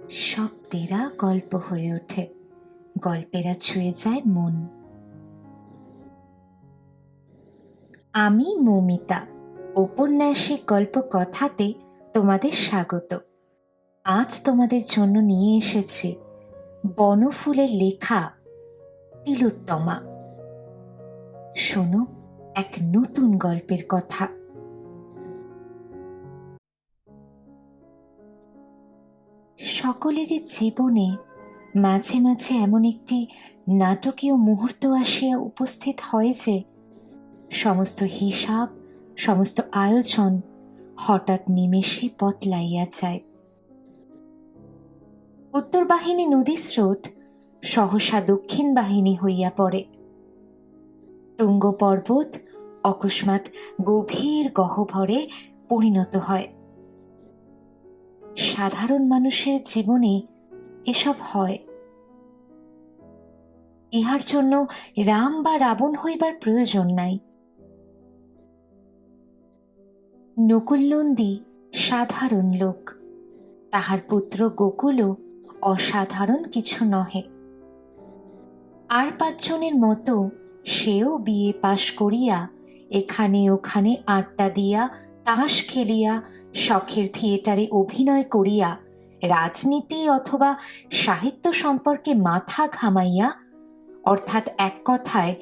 শব্দেরা গল্প হয়ে ওঠে, গল্পেরা ছুঁয়ে যায় মন। আমি মৌমিতা, ঔপন্যাসিক গল্প কথাতে তোমাদের স্বাগত। আজ তোমাদের জন্য নিয়ে এসেছি বনফুলের লেখা তিলোত্তমা। শোনো এক নতুন গল্পের কথা। সকলেরই জীবনে মাঝে মাঝে এমন একটি নাটকীয় মুহূর্ত আসিয়া উপস্থিত হয় যে সমস্ত হিসাব, সমস্ত আয়োজন হঠাৎ নিমেষে বদলাইয়া যায়। উত্তর বাহিনী নদী স্রোত সহসা দক্ষিণ বাহিনী হইয়া পড়ে। তুঙ্গ পর্বত অকস্মাৎ গভীর গহ্বরে পরিণত হয়। সাধারণ মানুষের জীবনে এসব হয়। ইহার জন্য রাম বা রাবণ হইবার প্রয়োজন নাই। নকুল-নন্দী সাধারণ লোক, তাহার পুত্র গোকুলও অসাধারণ কিছু নহে। আর 5 জনের মতো সেও বিএ পাশ করিয়া এখানে ওখানে আড্ডা দিয়া, তাস খেলিয়া, শখের থিয়েটারে অভিনয় করিয়া, রাজনীতি অথবা সাহিত্য সম্পর্কে মাথা ঘামাইয়া, অর্থাৎ এক কথায়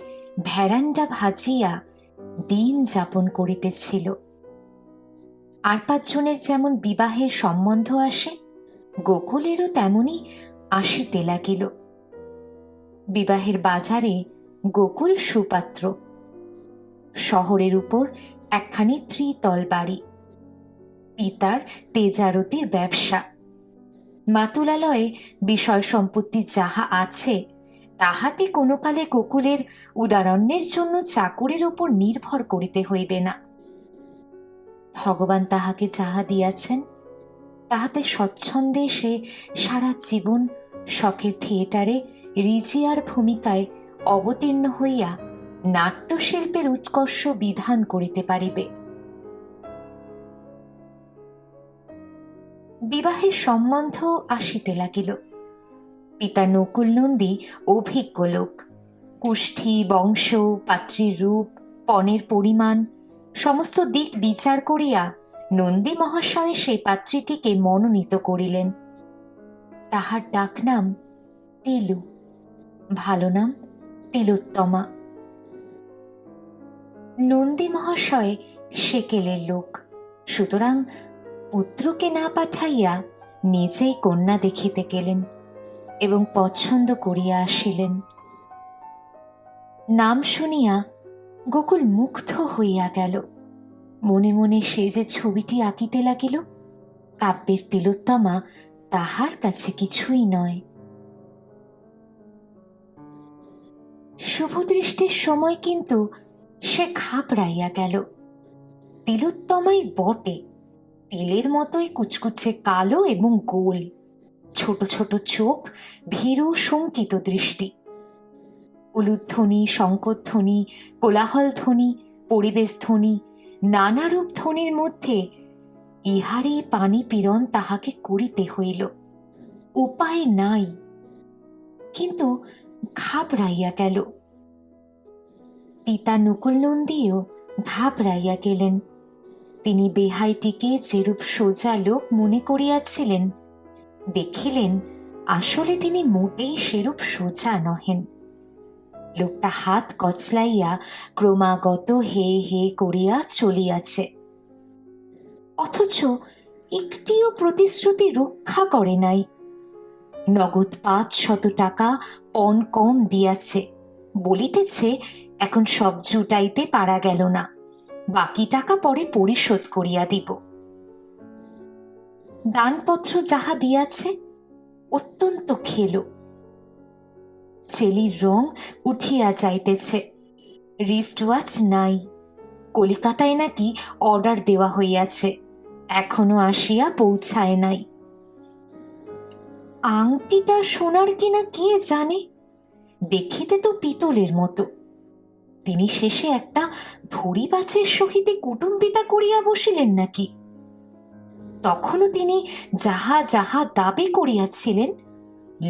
ভেরান্ডা ভাজিয়া দিন যাপন করিতেছিল। আর 5 জনের যেমন বিবাহের সম্বন্ধ আসে, গোকুলেরও তেমনি আসিতে লাগিল। বিবাহের বাজারে গোকুল সুপাত্র। শহরের উপর একখানি 3 বাড়ি। পিতার তেজারতির ব্যবসা। মাতুলালয়ে বিষয় সম্পত্তি যাহা আছে তাহাতে কোনো কালে গোকুলের উদারণ্যের জন্য চাকরের উপর নির্ভর করিতে হইবে না। ভগবান তাহাকে যাহা দিয়াছেন তাহাতে স্বচ্ছন্দে সে সারা জীবন শখের থিয়েটারে রিজিয়ার ভূমিকায় অবতীর্ণ হইয়া নাট্যশিল্পের উৎকর্ষ বিধান করিতে পারিবে। বিবাহের সম্বন্ধ আসিতে লাগিল। পিতা নকুল-নন্দী অভিজ্ঞ লোক। কুষ্ঠি, বংশ, পাত্রীর রূপ, পণের পরিমাণ সমস্ত দিক বিচার করিয়া নন্দী মহাশয় সেই পাত্রীটিকে মনোনীত করিলেন। তাহার ডাকনাম তিলু, ভালো নাম তিলোত্তমা। নন্দী মহাশয় সেকেলের লোক, সুতরাং পুত্রকে না পাঠাইয়া নিজেই কন্যা দেখিতে গেলেন এবং পছন্দ করিয়া আসিলেন। নাম শুনিয়া গোকুল মুগ্ধ হইয়া গেল। মনে মনে সে যে ছবিটি আঁকিতে লাগিল, কাব্যের তিলোত্তমা তাহার কাছে কিছুই নয়। শুভদৃষ্টির সময় কিন্তু সে ঘাবড়াইয়া গেল। তিলোত্তমাই বটে, তিলের মতোই কুচকুচে কালো এবং গোল, ছোট ছোট চোখ, ভীরু শঙ্কিত দৃষ্টি। উলুধ্বনি, শঙ্করধ্বনি, কোলাহল ধ্বনি, পরিবেশ ধ্বনি, নানারূপ ধ্বনির মধ্যে ইহারই পানি পীড়ন তাহাকে করিতে হইল। উপায় নাই, কিন্তু ঘাবড়াইয়া গেল। পিতা নকুল-নন্দীও ঘাবড়াইয়া গেলেন। তিনি বেহাইটিকে যেরূপ সোজা লোক মনে করিয়াছিলেন, দেখিলেন আসলে তিনি মোটেই সেরূপ সোজা নহেন। লোকটা হাত কচলাইয়া ক্রমাগত হে হে করিয়া চলিয়াছে, অথচ একটিও প্রতিশ্রুতি রক্ষা করে নাই। নগদ 500 টাকা পণ কম দিয়াছে, বলিতেছে এখন সব জুটাইতে পারা গেল না, বাকি টাকা পরে পরিশোধ করিয়া দিব। দানপত্র যাহা দিয়াছে অত্যন্ত খেলো। ছেলির রং উঠিয়া যাইতেছে, রিস্ট ওয়াচ নাই। কলিকাতায় নাকি অর্ডার দেওয়া হইয়াছে, এখনো আসিয়া পৌঁছায় নাই। আংটিটা সোনার কিনা কে জানে, দেখিতে তো পিতলের মতো। তিনি শেষে একটা ভরিবাছের সহিতে কুটুম্বিতা করিয়া বসিলেন নাকি? তখনও তিনি যাহা যাহা দাবি করিয়াছিলেন,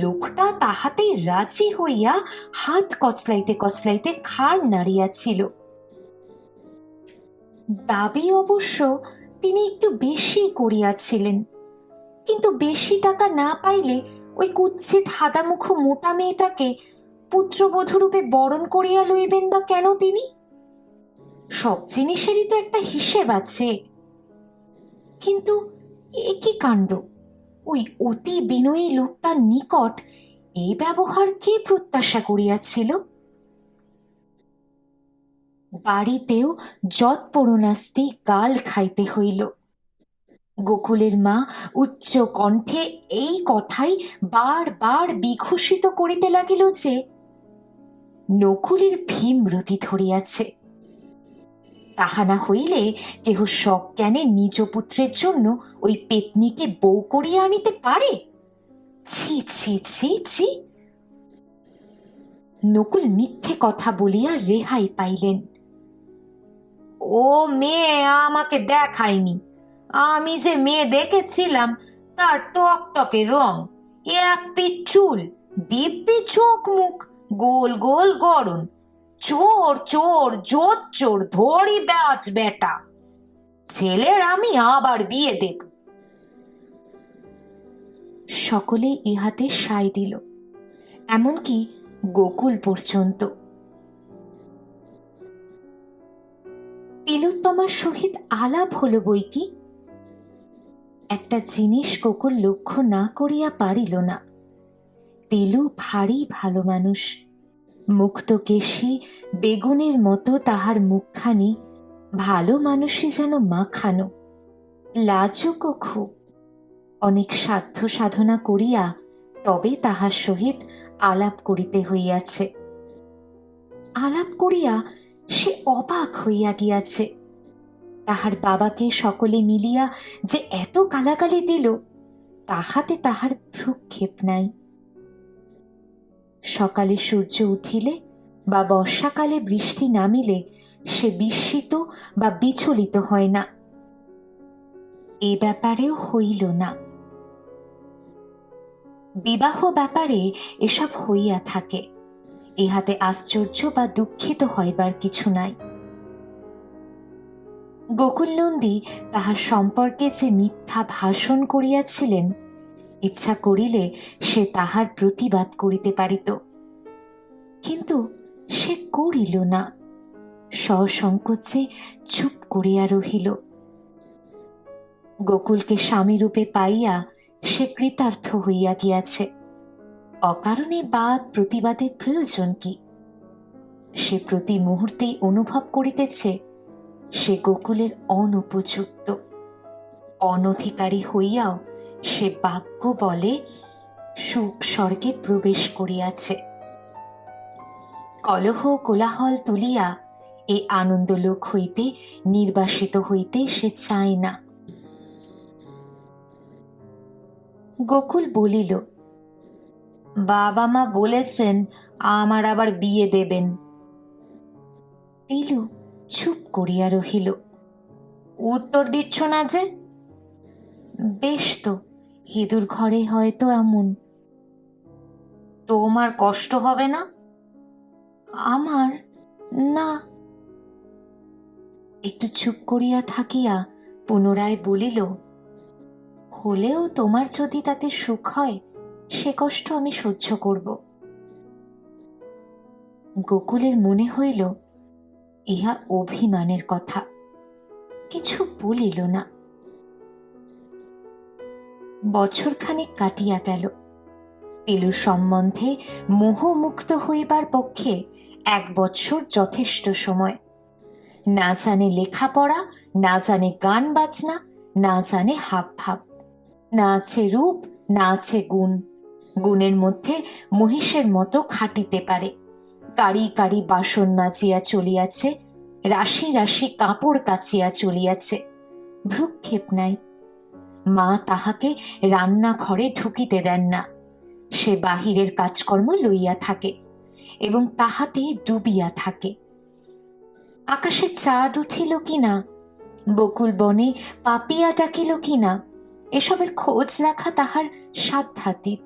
লোকটা তাহাতেই রাজি হইয়া হাত কচলাইতে কচলাইতে ঘাড় নাড়িয়াছিল। দাবি অবশ্য তিনি একটু বেশি করিয়াছিলেন, কিন্তু বেশি টাকা না পাইলে ওই কুৎসিত হাদামুখ মোটা মেয়েটাকে পুত্রবধূরূপে বরণ করিয়া লইবেন বা কেন তিনি? সব জিনিসেরই তো একটা হিসেব আছে। কিন্তু এ কি কাণ্ড! ওই অতি বিনয়ী লোকটার নিকট এই ব্যবহার কে প্রত্যাশা করিয়াছিল? বাড়িতেও যৎপরণাস্তি গাল খাইতে হইল। গোকুলের মা উচ্চ কণ্ঠে এই কথাই বারবার বিঘোষিত করিতে লাগিল যে নকুলের ভীমরতি ধরিয়াছে। তাহা না হইলে কেহ সজ্ঞানে নিজ পুত্রের জন্য ওই পেতনিকে বউ করিয়া আনিতে পারে? ছি ছি ছি ছি! নকুল মিথ্যে কথা বলিয়া রেহাই পাইলেন। ও মেয়ে আমাকে দেখায়নি। আমি যে মেয়ে দেখেছিলাম তার টকটকে রং, এক পিঠ চুল, দিব্যি চোখ মুখ, গোল গোল গড়ন। চোর চোর জোর চোর, ধরি ব্যাচ বেটা। ছেলের আমি আবার বিয়ে দেব। সকলে ইহাতে সায় দিল, এমনকি গোকুল পর্যন্ত। তিলোত্তমার সহিত আলাপ হল বই কি। একটা জিনিস গোকুল লক্ষ্য না করিয়া পারিল না। তিলু ভারী ভালো মানুষ। মুক্তকেশী বেগুনের মতো তাহার মুখখানি ভালো মানুষই যেন মাখানো। লাজুকও খুব। অনেক সাধ্য সাধনা করিয়া তবে তাহার সহিত আলাপ করিতে হইয়াছে। আলাপ করিয়া সে অবাক হইয়া গিয়াছে। তাহার বাবাকে সকলে মিলিয়া যে এত গালাগালি দিল, তাহাতে তাহার ভ্রুক্ষেপ নাই। সকালে সূর্য উঠিলে বা বর্ষাকালে বৃষ্টি নামিলে সে বিস্মিত বা বিচলিত হয় না। এ ব্যাপারেও হইল না। বিবাহ ব্যাপারে এসব হইয়া থাকে, ইহাতে আশ্চর্য বা দুঃখিত হইবার কিছু নাই। গোকুলনন্দী তাহার সম্পর্কে যে মিথ্যা ভাষণ করিয়াছিলেন, ইচ্ছা করিলে সে তাহার প্রতিবাদ করিতে পারিত, কিন্তু সে করিল না। সসংকোচে চুপ করিয়া রহিল। গোকুলকে স্বামীরূপে পাইয়া সে কৃতার্থ হইয়া গিয়াছে। অকারণে বাদ প্রতিবাদের প্রয়োজন কি? সে প্রতি মুহূর্তেই অনুভব করিতেছে সে গোকুলের অনুপযুক্ত। অনধিকারী হইয়াও সে বাক্য বলে সুখ স্বর্গে প্রবেশ করিয়াছে। কলহ কোলাহল তুলিয়া এই আনন্দলোক হইতে নির্বাসিত হইতে সে চায় না। গোকুল বলিল, বাবা মা বলেছেন আমার আবার বিয়ে দেবেন। তিলু চুপ করিয়া রহিল। উত্তর দিচ্ছ না যে? বেশ তো, হিঁদুর ঘরে হয়তো এমন। তোমার কষ্ট হবে না? আমার না। একটু চুপ করিয়া থাকিয়া পুনরায় বলিল, হলেও তোমার যদি তাতে সুখ হয় সে কষ্ট আমি সহ্য করব। গোকুলের মনে হইল ইহা অভিমানের কথা, কিছু বলিল না। বছরখানেক কাটিয়া গেল। তিলু সম্বন্ধে মোহমুক্ত হইবার পক্ষে 1 বৎসর যথেষ্ট সময়। না জানে লেখাপড়া, না জানে গান বাজনা, না জানে হাব ভাব, না আছে রূপ, না আছে গুণ। গুণের মধ্যে মহিষের মতো খাটিতে পারে। কারি কারি বাসন মাজিয়া চলিয়াছে, রাশি রাশি কাপড় কাচিয়া চলিয়াছে। ভ্রুক্ষেপ নাই। মা তাহাকে রান্নাঘরে ঢুকিতে দেন না। সে বাহিরের কাজকর্ম লইয়া থাকে এবং তাহাতে ডুবিয়া থাকে। আকাশে চাঁদ উঠিল কিনা, বকুল বনে পাপিয়া ডাকিল কিনা, এসবের খোঁজ রাখা তাহার সাধ্যাতীত।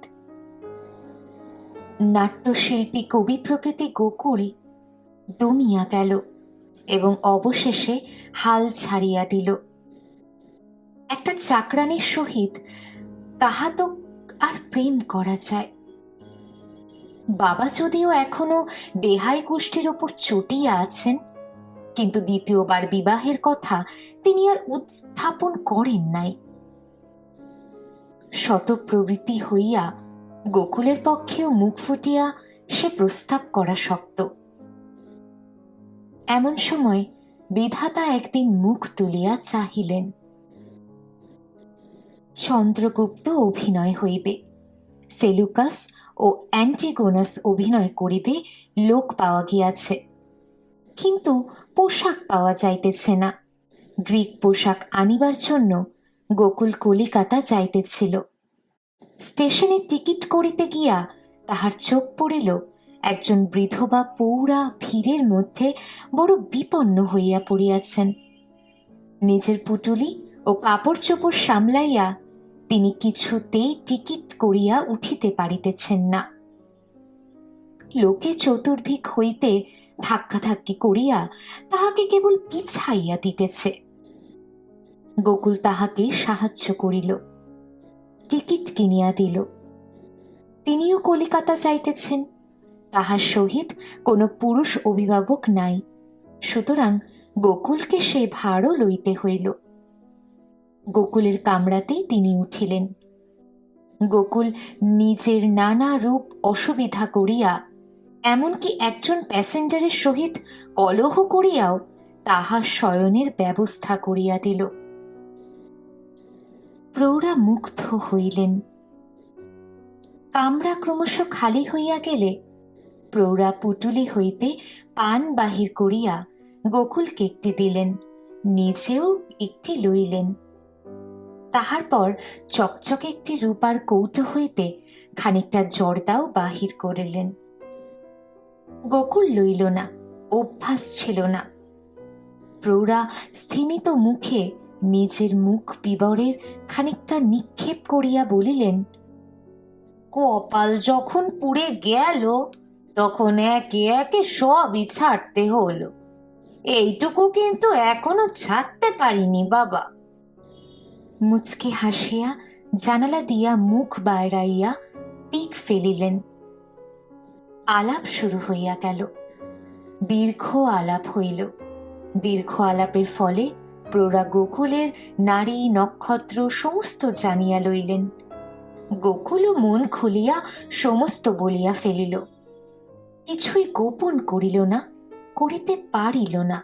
নাট্যশিল্পী কবি প্রকৃতি গোকুল দমিয়া গেল এবং অবশেষে হাল ছাড়িয়া দিল। একটা চাকরানির সহিত তাহা তো আর প্রেম করা যায়? বাবা যদিও এখনো বেহাই গোষ্ঠীর ওপর চটিয়া আছেন, কিন্তু দ্বিতীয়বার বিবাহের কথা তিনি আর উত্থাপন করেন নাই। শতপ্রবৃত্তি হইয়া গোকুলের পক্ষেও মুখ ফুটিয়া সে প্রস্তাব করা শক্ত। এমন সময় বিধাতা একদিন মুখ তুলিয়া চাহিলেন। চন্দ্রগুপ্ত অভিনয় হইবে, সেলুকাস ও অ্যান্টিগোনাস অভিনয় করিবে লোক পাওয়া গিয়াছে, কিন্তু পোশাক পাওয়া যাইতেছে না। গ্রিক পোশাক আনিবার জন্য গোকুল কলিকাতা যাইতেছিল। স্টেশনে টিকিট করিতে গিয়া তাহার চোখ পড়িল একজন বৃদ্ধবা পৌরা ভিড়ের মধ্যে বড় বিপন্ন হইয়া পড়িয়াছেন। নিজের পুটুলি ও কাপড় চোপড় সামলাইয়া তিনি কিছুতেই টিকিট করিয়া উঠিতে পারিতেছেন না। লোকে চতুর্দিক হইতে ধাক্কাধাক্কি করিয়া তাহাকে কেবল পিছাইয়া দিতেছে। গোকুল তাহাকে সাহায্য করিল, টিকিট কিনিয়া দিল। তিনিও কলিকাতা যাইতেছেন, তাহার সহিত কোনো পুরুষ অভিভাবক নাই, সুতরাং গোকুলকে সে ভাড়ও লইতে হইল। গোকুলের কামরাতেই তিনি উঠিলেন। গোকুল নিজের নানা রূপ অসুবিধা করিয়া, এমনকি একজন প্যাসেঞ্জারের সহিত কলহ করিয়াও তাহার শয়নের ব্যবস্থা করিয়া দিল। প্রৌঢ়া মুগ্ধ হইলেন। কামরা ক্রমশ খালি হইয়া গেলে প্রৌঢ়া পুটুলি হইতে পান বাহির করিয়া গোকুলকে একটি দিলেন, নিজেও একটি লইলেন। তাহার পর চকচকে একটি রূপার কৌটো হইতে খানিকটা জর্দাও বাহির করিলেন। গোকুল লইল না, অভ্যাস ছিল না। প্রৌঢ়া স্থিমিত মুখে নিজের মুখ বিবরের খানিকটা নিক্ষেপ করিয়া বলিলেন, কপাল যখন পুড়ে গেল তখন একে একে সবই ছাড়তে হলো। এইটুকু কিন্তু এখনো ছাড়তে পারিনি বাবা। মুচকি হাসিয়া জানালা দিয়া মুখ বাইরাইয়া পিক ফেলিলেন। আলাপ শুরু হইয়া গেল। দীর্ঘ আলাপ হইল। দীর্ঘ আলাপের ফলে প্রৌঢ়া গোকুলের নারী নক্ষত্র সমস্ত জানিয়া লইলেন। গোকুলও মন খুলিয়া সমস্ত বলিয়া ফেলিল, কিছুই গোপন করিল না, করিতে পারিল না,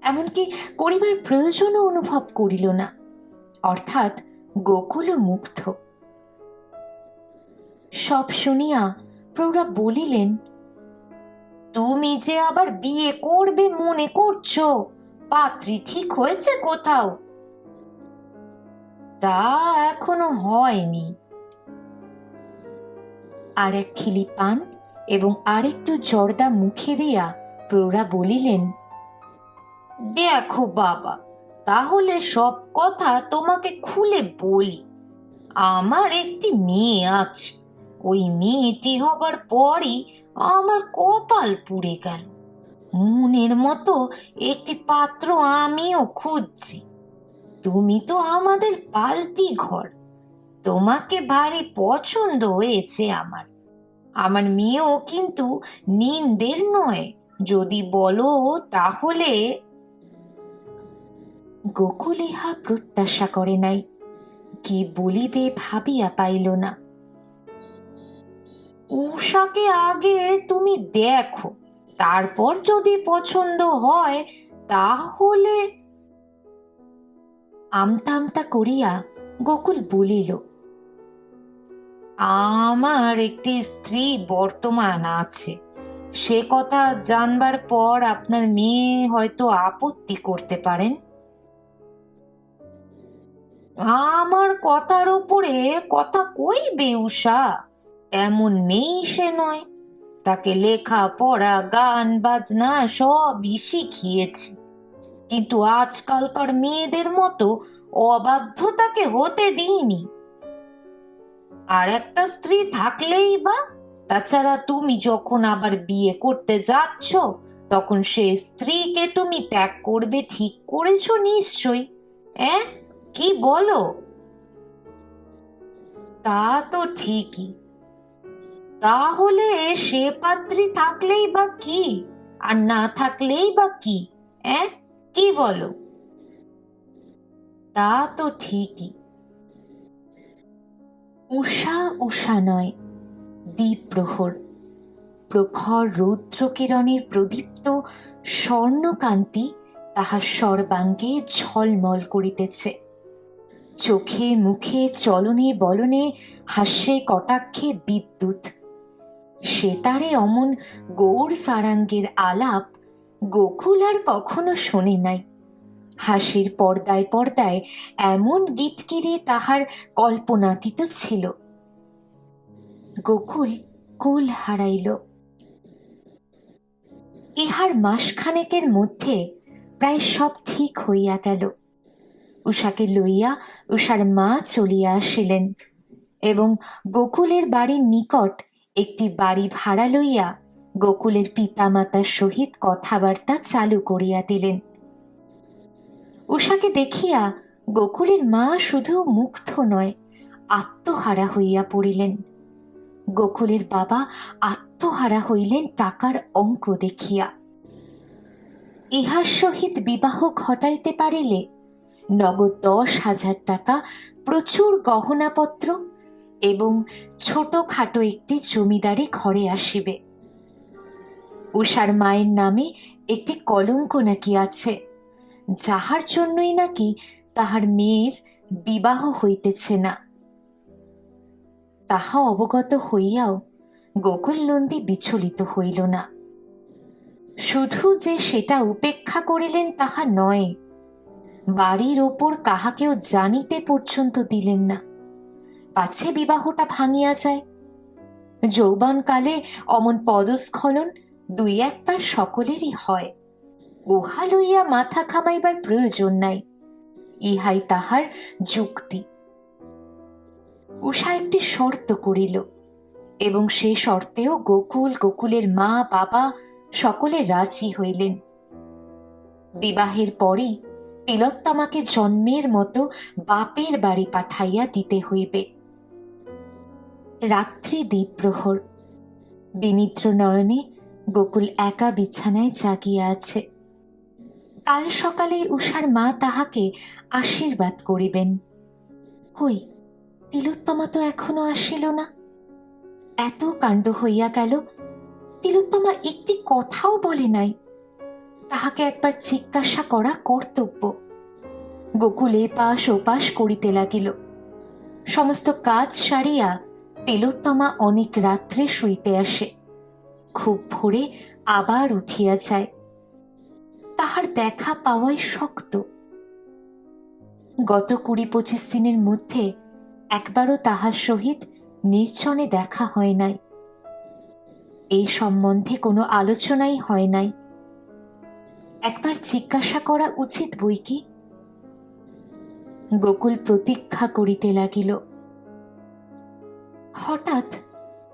এমনকি করিবার প্রয়োজনও অনুভব করিল না। অর্থাৎ গোকুলও মুগ্ধ। সব শুনিয়া প্রৌঢ়া বলিলেন, তুমি যে আবার বিয়ে করবে মনে করছো, পাত্রী ঠিক হয়েছে কোথাও? তা এখনো হয়নি। আর এক খিলি পান এবং আরেকটু জর্দা মুখে দিয়া প্রৌঢ়া বলিলেন, দেখো বাবা, তাহলে সব কথা তোমাকে খুলে বলি। আমার একটি মেয়ে আছে, ওই মেয়েটি হবার পরই আমার কপাল পুড়ে গেল। মনের মতো একটি পাত্র আমিও খুঁজছি। তুমি তো আমাদের পাল্টি ঘর, তোমাকে ভারী পছন্দ হয়েছে আমার। আমার মেয়েও কিন্তু নিন্দের নয়, যদি বলো তাহলে। গোকুল ইহা প্রত্যাশা করে নাই, কি বলিবে ভাবিয়া পাইল না। উষাকে আগে তুমি দেখো, তারপর যদি পছন্দ হয় তাহলে। আমতা আমতা করিয়া গোকুল বলিল, আমার একটি স্ত্রী বর্তমান আছে, সে কথা জানবার পর আপনার মেয়ে হয়তো আপত্তি করতে পারেন। আমার কথার উপরে কথা কইবে উষা? এমন মেয়ে সে নয়। তাকে লেখা পড়া গান বাজনা সবই শিখিয়েছি, কিন্তু আজকালকার মেয়েদের মতো অবাধ্য তাকে হতে দিইনি। আর একটা স্ত্রী থাকলেই বা, তাছাড়া তুমি যখন আবার বিয়ে করতে যাচ্ছ তখন সে স্ত্রীকে তুমি ত্যাগ করবে ঠিক করেছো নিশ্চয়ই। কি বলো? তা তো ঠিকই, তাহলে সে পাত্রী থাকলেই বা কি, আর না থাকলেই বা কি? কি বলো? তা তো ঠিকই। উষা উষা নয়, দ্বীপ্রহর, প্রখর রৌদ্রকিরণের প্রদীপ্ত স্বর্ণকান্তি তাহার সর্বাঙ্গে ঝলমল করিতেছে। চোখে মুখে চলনে বলনে হাস্যে কটাক্ষে বিদ্যুৎ। সেতারে অমন গৌর সারাঙ্গের আলাপ গোকুল আর কখনো শোনে নাই। হাসির পর্দায় পর্দায় এমন গিটকিরি তাহার কল্পনাতীত ছিল। গোকুল কুল হারাইল। ইহার মাসখানেকের মধ্যে প্রায় সব ঠিক হইয়া গেল। উষাকে লইয়া উষার মা চলিয়া আসিলেন এবং গোকুলের বাড়ির নিকট একটি বাড়ি ভাড়া লইয়া গোকুলের পিতামাতার সহিত কথাবার্তা চালু করিয়া দিলেন। উষাকে দেখিয়া গোকুলের মা শুধু মুগ্ধ নয়, আত্মহারা হইয়া পড়িলেন। গোকুলের বাবা আত্মহারা হইলেন টাকার অঙ্ক দেখিয়া। ইহার সহিত বিবাহ ঘটাইতে পারিলে নগদ 10,000 টাকা, প্রচুর গহনাপত্র এবং ছোটখাটো একটি জমিদারি ঘরে আসিবে। উষার মায়ের নামে একটি কলঙ্ক নাকি আছে, যাহার জন্যই নাকি তাহার মেয়ের বিবাহ হইতেছে না। তাহা অবগত হইয়াও গোকুল নন্দী বিচলিত হইল না। শুধু যে সেটা উপেক্ষা করিলেন তাহা নয়, বাড়ির ওপর কাহাকেও জানিতে পর্যন্ত দিলেন না, পাছে বিবাহটা ভাঙিয়া যায়। যৌবনকালে অমন পদস্খলন 2-1 সকলেরই হয়, উহা লইয়া মাথা খামাইবার প্রয়োজন নাই, ইহাই তাহার যুক্তি। উষা একটি শর্ত করিল এবং সে শর্তেও গোকুলের মা বাবা সকলে রাজি হইলেন। বিবাহের পরই তিলোত্তমাকে জন্মের মতো বাপের বাড়ি পাঠাইয়া দিতে হইবে। রাত্রি দ্বীপ্রহর, বিনিদ্র নয়নে গোকুল একা বিছানায় জাগিয়া আছে। কাল সকালে উষার মা তাহাকে আশীর্বাদ করিবেন। কই, তিলোত্তমা তো এখনো আসিল না। এত কাণ্ড হইয়া গেল, তিলোত্তমা একটি কথাও বলে নাই। তাহাকে একবার জিজ্ঞাসা করা কর্তব্য। গোকুল এপাশ ওপাশ করিতে লাগিল। সমস্ত কাজ সারিয়া তিলোত্তমা অনেক রাত্রে শুইতে আসে, খুব ভোরে আবার উঠিয়া যায়। তাহার দেখা পাওয়াই শক্ত। গত 20-25 দিনের মধ্যে একবারও তাহার সহিত নির্জনে দেখা হয় নাই। এই সম্বন্ধে কোনো আলোচনাই হয় নাই। একবার জিজ্ঞাসা করা উচিত বই কি। গোকুল প্রতীক্ষা করিতে লাগিল। হঠাৎ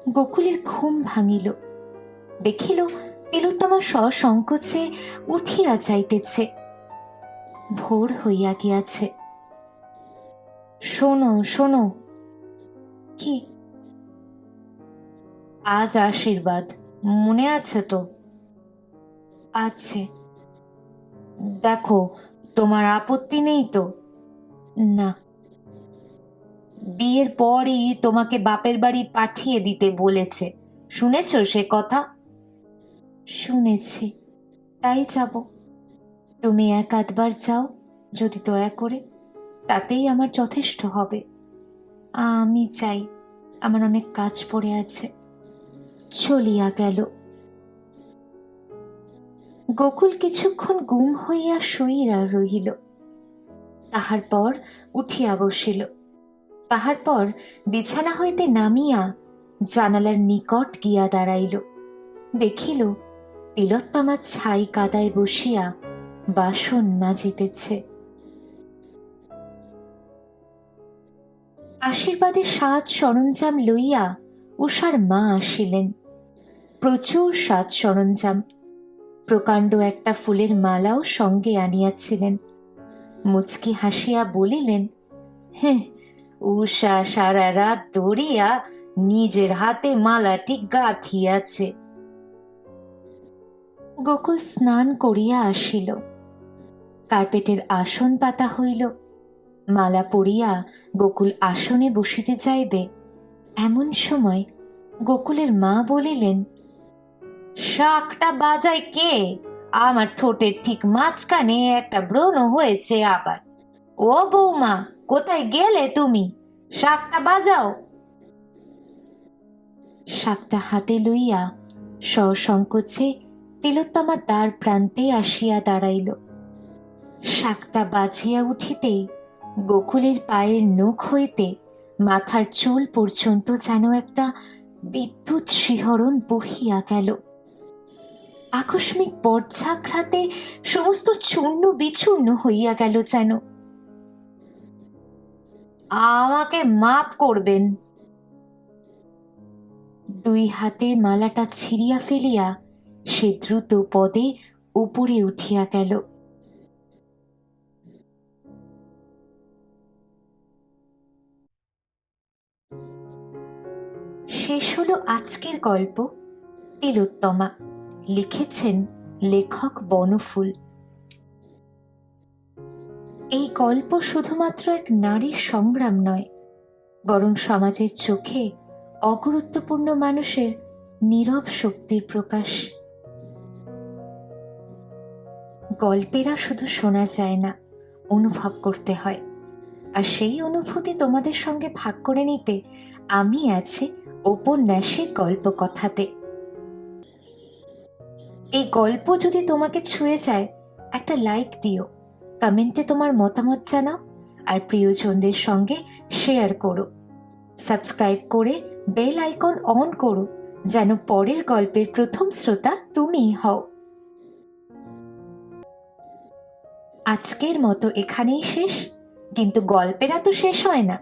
গোকুলের ঘুম ভাঙিল। দেখিল তিলোত্তমা সসংকোচে উঠিয়া যাইতেছে। ভোর হইয়া গিয়াছে। শোনো শোনো। কি? আজ আশীর্বাদ মনে আছে তো? আছে। দেখো, তোমার আপত্তি নেই তো? না। বিয়ের পরই তোমাকে বাপের বাড়ি পাঠিয়ে দিতে বলেছে, শুনেছ সে কথা? শুনেছি, তাই যাব। তুমি 1-8 বার যাও যদি দয়া করে, তাতেই আমার যথেষ্ট হবে। আমি চাই, আমার অনেক কাজ পড়ে আছে। চলিয়া গেল। গোকুল কিছুক্ষণ গুম হইয়া শুইয়া রহিল। তাহার পর উঠিয়া বসিল। তাহার পর বিছানা হইতে নামিয়া জানালার নিকট গিয়া দাঁড়াইল। দেখিল তিলোত্তমা ছাই কাদায় বসিয়া বাসন মাজিতেছে। আশীর্বাদের সাজ সরঞ্জাম লইয়া উষার মা আসিলেন। প্রচুর সাজ সরঞ্জাম, প্রকাণ্ড একটা ফুলের মালাও সঙ্গে আনিয়াছিলেন। মুচকি হাসিয়া বলিলেন, হ্যাঁ, উষা সারা রাত ধরিয়া নিজের হাতে মালাটি গাঁথিয়াছে। গোকুল স্নান করিয়া আসিল, কার্পেটের আসন পাতা হইল। মালা পরিয়া গোকুল আসনে বসিতে যাইবে, এমন সময় গোকুলের মা বলিলেন, শাঁখটা বাজায় কে? আমার ঠোঁটের ঠিক মাঝখানে একটা ব্রণ হয়েছে আবার। ও বৌমা, কোথায় গেলে তুমি? শাঁখটা বাজাও। শাঁখটা হাতে লইয়া সসংকোচে তিলোত্তমা দ্বার প্রান্তে আসিয়া দাঁড়াইল। শাঁখটা বাজিয়া উঠিতেই গোকুলের পায়ের নখ হইতে মাথার চুল পর্যন্ত যেন একটা বিদ্যুৎ শিহরণ বহিয়া গেল। আকস্মিক বজ্রাঘাতে সমস্ত চূর্ণ বিচূর্ণ হইয়া গেল যেন। আমাকে মাপ করবেন। দুই হাতে মালাটা ছিঁড়িয়া ফেলিয়া সে দ্রুত পদে উপরে উঠিয়া গেল। শেষ হলো আজকের গল্প তিলোত্তমা। লিখেছেন লেখক বনফুল। এই গল্প শুধুমাত্র এক নারীর সংগ্রাম নয়, বরং সমাজের চোখে অগুরুত্বপূর্ণ মানুষের নীরব শক্তির প্রকাশ। গল্পেরা শুধু শোনা যায় না, অনুভব করতে হয়। আর সেই অনুভূতি তোমাদের সঙ্গে ভাগ করে নিতে আমি আছি ঔপন্যাসিক গল্প কথাতে। এই গল্প যদি তোমাকে ছুঁয়ে যায়, একটা লাইক দিও, কমেন্টে তোমার মতামত জানাও, আর প্রিয়জনদের সঙ্গে শেয়ার করো। সাবস্ক্রাইব করে বেল আইকন অন করো, যেন পরের গল্পের প্রথম শ্রোতা তুমিই হও। আজকের মতো এখানেই শেষ, কিন্তু গল্পেরা তো শেষ হয় না,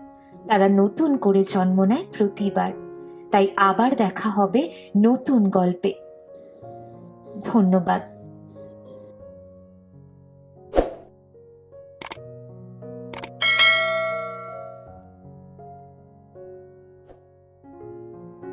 তারা নতুন করে জন্ম নেয় প্রতিবার। তাই আবার দেখা হবে নতুন গল্পে। ধন্যবাদ।